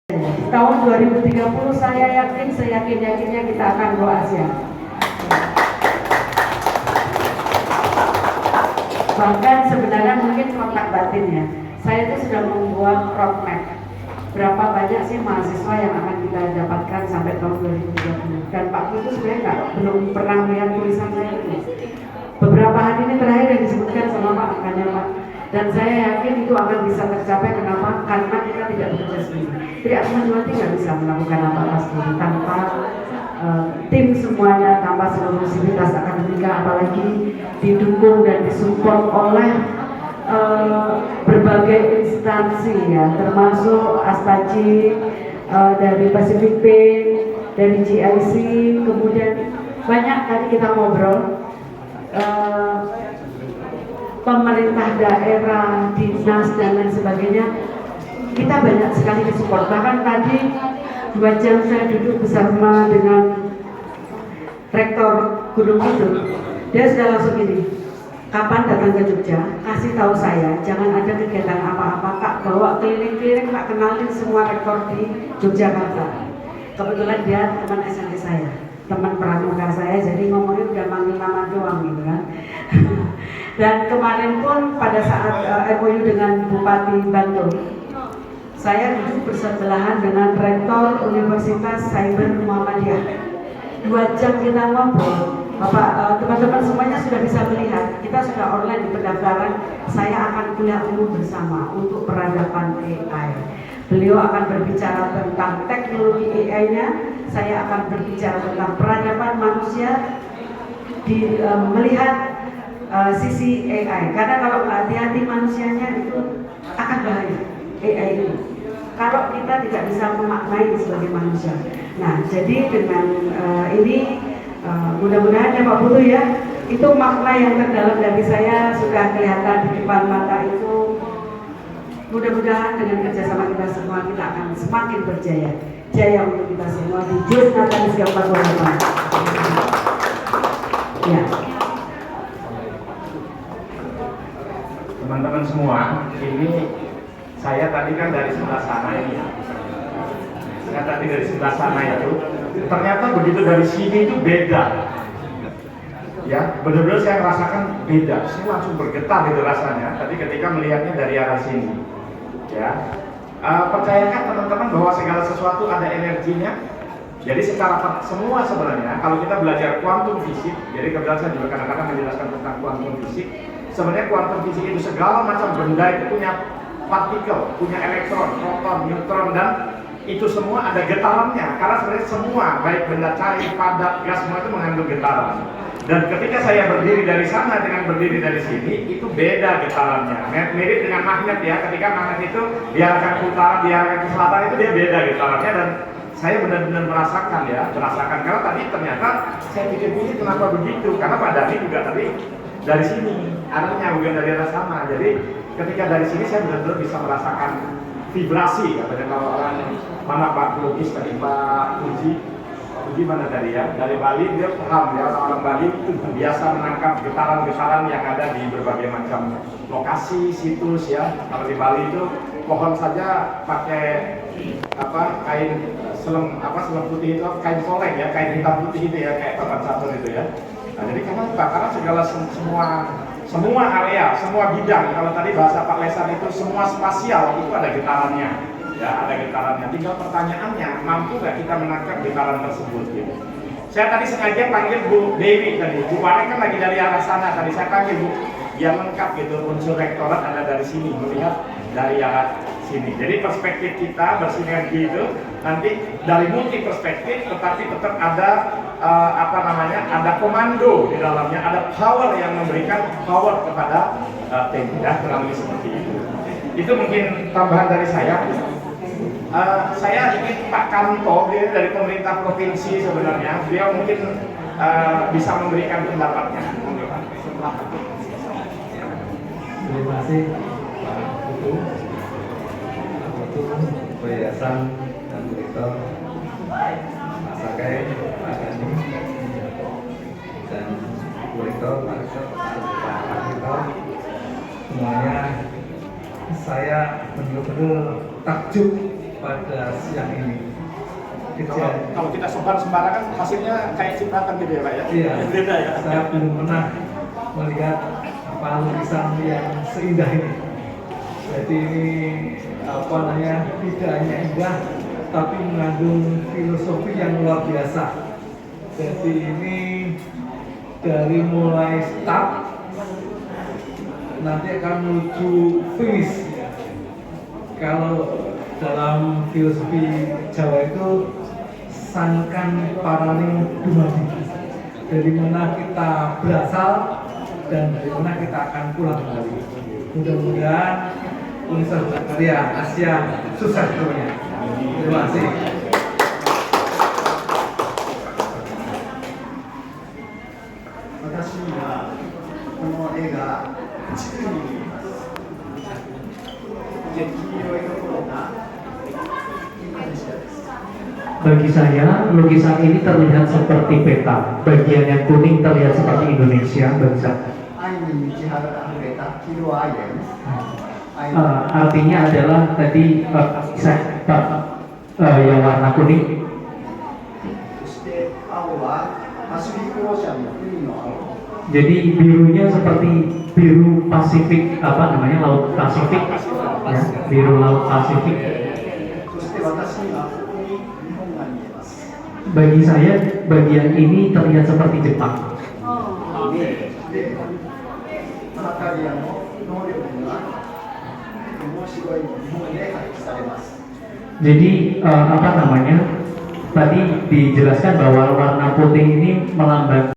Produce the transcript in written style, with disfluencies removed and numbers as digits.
Di tahun 2030 saya yakin, seyakin-yakinnya kita akan go Asia. Bahkan sebenarnya mungkin kontak batinnya, saya itu sudah membuat roadmap. Berapa banyak sih mahasiswa yang akan kita dapatkan sampai tahun 2030. Dan Pak Putu sebenarnya belum pernah melihat tulisan saya itu. Beberapa hari ini terakhir yang disebutkan sama Pak angkanya Pak. Dan saya yakin itu akan bisa tercapai. Kenapa? Karena kita tidak bekerja sendiri. Tidak teman-teman tidak bisa melakukan apa-apa sendiri tanpa tim semuanya, tanpa seluruh sivitas akademika, apalagi didukung dan disupport oleh berbagai instansi ya, termasuk Astaci, dari Pacific Paint, dari GIC, kemudian banyak tadi kita ngobrol. Pemerintah daerah, dinas dan lain sebagainya, kita banyak sekali disupport. Bahkan tadi 2 jam saya duduk bersama dengan rektor Gunung Kidul, dia sudah langsung ini, kapan datang ke Jogja, kasih tahu saya, jangan ada kegiatan apa-apa, Kak, bawa keliling-keliling, Kak, kenalin semua rektor di Yogyakarta. Kebetulan dia teman SMP saya, teman pramuka saya, jadi ngomongnya udah manggil nama doang gitu kan. Dan kemarin pun pada saat MOU dengan Bupati Bantul, saya duduk bersebelahan dengan Rektor Universitas Cyber Muhammadiyah. 2 jam kita ngobrol. Bapak, teman-teman semuanya sudah bisa melihat, kita sudah online di pendaftaran. Saya akan kuliah umum bersama untuk peradaban AI. Beliau akan berbicara tentang teknologi AI-nya, saya akan berbicara tentang peradaban manusia melihat sisi AI. Karena kalau hati-hati manusianya itu akan bahaya AI itu. Kalau kita tidak bisa memaknai sebagai manusia. Nah, jadi dengan ini mudah-mudahan ya Pak Putu ya, itu makna yang terdalam dari saya sudah kelihatan di depan mata itu. Mudah-mudahan dengan kerjasama kita semua kita akan semakin berjaya. Jaya untuk kita semua di JUS Natalis Gambar. Ya. Teman-teman semua, ini saya tadi kan dari sebelah sana ini. Saya tadi dari sebelah sana itu, ternyata begitu dari sini itu beda. Ya, benar-benar saya rasakan beda. Saya langsung bergetar itu rasanya. Tadi ketika melihatnya dari arah sini. Ya, percayakan teman-teman bahwa segala sesuatu ada energinya. Jadi secara semua sebenarnya, kalau kita belajar kuantum fisik, jadi kebetulan saya juga kadang-kadang menjelaskan tentang kuantum fisik. Sebenarnya kuantum fisik itu segala macam benda itu punya partikel, punya elektron, proton, neutron, dan itu semua ada getarannya. Karena sebenarnya semua, baik benda cair, padat, gas, semua itu mengandung getaran. Dan ketika saya berdiri dari sana dengan berdiri dari sini, itu beda getarannya. Mirip dengan magnet ya, ketika magnet itu diarahkan ke utara, diarahkan ke selatan, itu dia beda getarannya. Dan saya benar-benar merasakan karena tadi ternyata saya pikir-pikir kenapa begitu, karena Pak Dhani juga tadi dari sini, arahnya bukan dari arah sana. Jadi ketika dari sini saya benar-benar bisa merasakan vibrasi, katanya kalau orang mana Pak Logis tadi, Pak Puji mana tadi ya, dari Bali dia paham ya, orang Bali itu biasa menangkap getaran-getaran yang ada di berbagai macam lokasi, situs ya. Kalau di Bali itu pohon saja pakai kain selam putih itu, kain soleng ya, kain hitam putih itu ya, kayak papan catur itu ya. Nah, jadi karena segala semua area, semua bidang, kalau tadi bahasa Pak Lesan itu semua spasial itu ada getarannya, ya ada getarannya. Tinggal pertanyaannya, mampu nggak kita menangkap getaran tersebut? Gitu. Saya tadi sengaja panggil Bu Dewi tadi, Bu Wane kan lagi dari arah sana tadi, saya panggil Bu, biar lengkap gitu, unsur rektorat ada dari sini, melihat dari arah sini. Jadi perspektif kita bersinergi itu nanti dari multi perspektif, tetapi tetap ada ada komando di dalamnya, ada power yang memberikan power kepada tim, ya kurang lebih seperti itu. Itu mungkin tambahan dari saya. Saya ingin Pak Kanto, dia dari pemerintah provinsi sebenarnya, beliau mungkin bisa memberikan pendapatnya. Terima kasih Pak Putu, Yayasan dan Direktur Pak Sakai, Pak Dhani, dan Direktur Pak Direktur, semuanya saya benar-benar takjub pada siang ini. Kalau kita sebar sembarangan hasilnya kayak cipratan gitu ya Pak ya? Iya, Beda ya? saya belum pernah melihat lukisan yang seindah ini. Jadi ini tidak hanya indah, tapi mengandung filosofi yang luar biasa. Jadi ini dari mulai start nanti akan menuju finish. Kalau dalam filosofi Jawa itu sangkan paraning dumadi, dari mana kita berasal dan dari mana kita akan pulang kembali. Mudah-mudahan Universitas Karya Asia sukses terusnya. Terima kasih. 私にはこの絵が地区に見えます。で、黄色いところがインドネシアです。 Bagi saya, lukisan ini terlihat seperti peta. Bagian yang kuning terlihat seperti Indonesia. Bagi saya. 愛に満ち溢れた黄色いアイデンです。愛 Artinya adalah tadi yang warna kuning. そして青はパシフィックオーシャンの海の青。 Jadi birunya seperti biru Pasifik, apa namanya, Laut Pasifik, ya, biru Laut Pasifik. そして私にはここに日本が見えます。 Bagi saya, bagian ini terlihat seperti Jepang. で、アナタリアの能力が面白い日本で発揮されます。 Jadi apa namanya? Tadi dijelaskan bahwa warna putih ini melambang